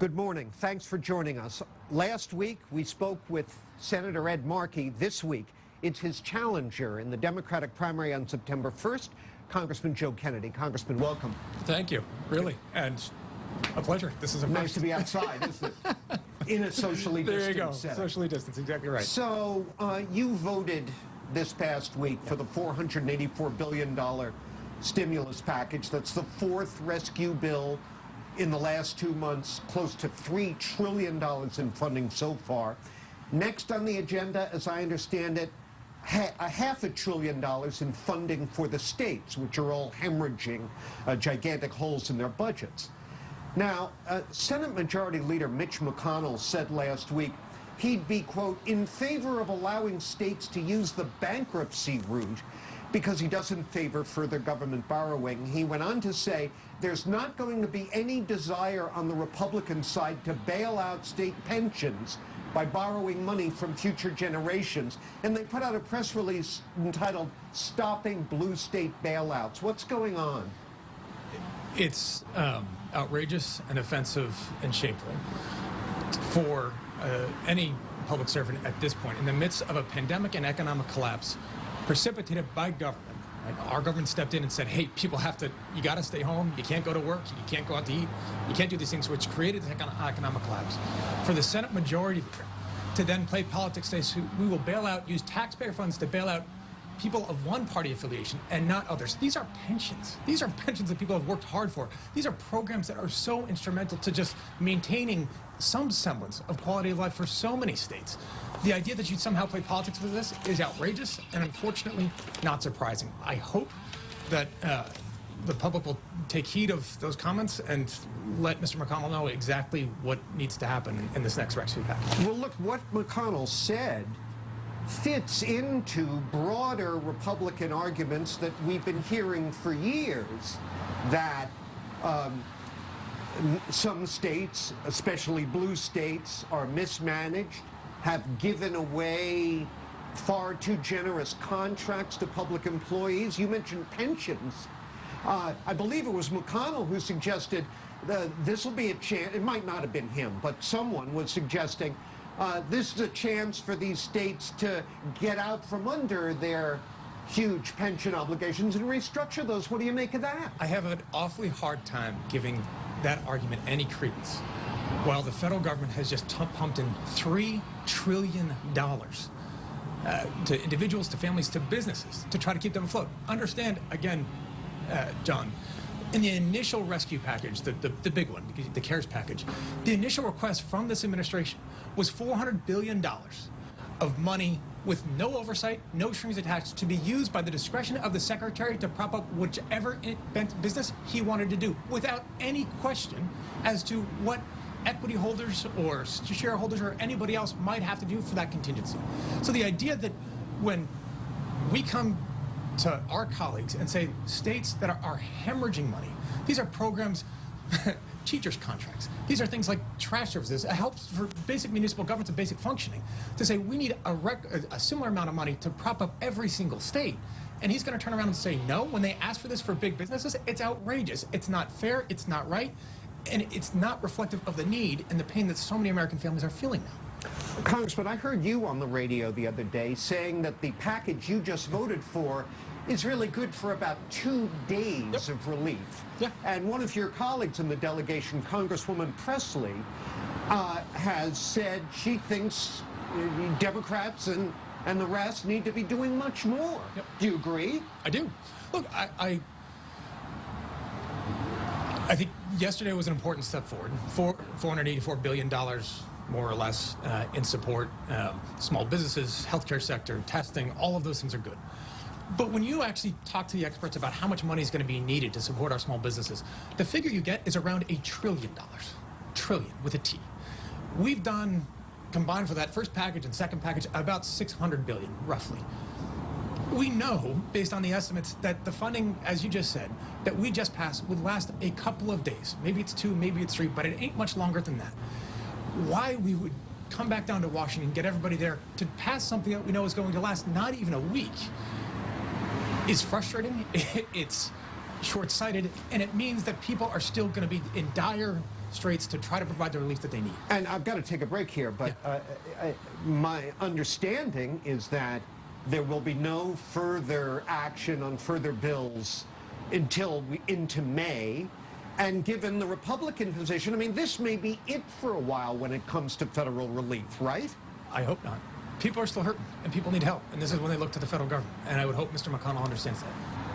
Good morning. Thanks for joining us. Last week, we spoke with Senator Ed Markey. This week, it's his challenger in the Democratic primary on September 1st, Congressman Joe Kennedy. Congressman, welcome. Thank you, really, and a pleasure. This is a nice to be outside, isn't it? In a socially distant There you go, setting. socially distanced, exactly right. So, you voted this past week for the $484 billion stimulus package. That's the fourth rescue bill in the last 2 months, close to $3 trillion in funding so far. Next on the agenda, as I understand it, $500 billion in funding for the states, which are all hemorrhaging gigantic holes in their budgets. Now, Senate Majority Leader Mitch McConnell said last week he'd be, quote, in favor of allowing states to use the bankruptcy route because he doesn't favor further government borrowing. He went on to say there's not going to be any desire on the Republican side to bail out state pensions by borrowing money from future generations. And they put out a press release entitled Stopping Blue State Bailouts. What's going on? It's outrageous and offensive and shameful for any public servant at this point, in the midst of a pandemic and economic collapse precipitated by government. Right? Our government stepped in and said, hey, people you got to stay home, you can't go to work, you can't go out to eat, you can't do these things, which created the economic collapse. For the Senate Majority Leader to then play politics, say, we will bail out, use taxpayer funds to bail out people of one party affiliation and not others. These are pensions. These are pensions that people have worked hard for. These are programs that are so instrumental to just maintaining some semblance of quality of life for so many states. The idea that you somehow play politics with this is outrageous and unfortunately not surprising. I hope that the public will take heed of those comments and let Mr. McConnell know exactly what needs to happen in this next rescue package. Well, look, what McConnell said fits into broader Republican arguments that we've been hearing for years, that some states, especially blue states, are mismanaged, have given away far too generous contracts to public employees. You mentioned pensions. I believe it was McConnell who suggested this will be a chance. It might not have been him, but someone was suggesting this is a chance for these states to get out from under their huge pension obligations and restructure those. What do you make of that? I have an awfully hard time giving that argument any credence, while the federal government has just pumped in $3 trillion to individuals, to families, to businesses to try to keep them afloat. Understand, again, John, in the initial rescue package, the big one, the CARES package, the initial request from this administration was $400 billion of money with no oversight, no strings attached, to be used by the discretion of the secretary to prop up whichever business he wanted to do, without any question as to what equity holders or shareholders or anybody else might have to do for that contingency. So the idea that when we come to our colleagues and say states that are hemorrhaging money, these are programs, teachers' contracts, these are things like trash services, it helps for basic municipal governments and basic functioning, to say we need a similar amount of money to prop up every single state. And he's going to turn around and say no when they ask for this for big businesses. It's outrageous. It's not fair. It's not right. And it's not reflective of the need and the pain that so many American families are feeling now. Congressman, I heard you on the radio the other day saying that the package you just voted for is really good for about 2 days of relief. Yeah. And one of your colleagues in the delegation, Congresswoman Presley, has said she thinks Democrats and the rest need to be doing much more. Yep. Do you agree? I do. Look, I think yesterday was an important step forward. $484 billion, more or less, in support. Small businesses, healthcare sector, testing, all of those things are good. But when you actually talk to the experts about how much money is going to be needed to support our small businesses, the figure you get is around $1 trillion. Trillion, with a T. We've done, combined for that first package and second package, about $600 billion, roughly. We know, based on the estimates, that the funding, as you just said, that we just passed would last a couple of days. Maybe it's 2, maybe it's 3, but it ain't much longer than that. Why we would come back down to Washington, get everybody there to pass something that we know is going to last not even a week is frustrating, it's short-sighted, and it means that people are still going to be in dire straits to try to provide the relief that they need. And I've got to take a break here, but my understanding is that there will be no further action on further bills until into May. And given the Republican position, I mean, this may be it for a while when it comes to federal relief, right? I hope not. People are still hurting, and people need help. And this is when they look to the federal government. And I would hope Mr. McConnell understands that.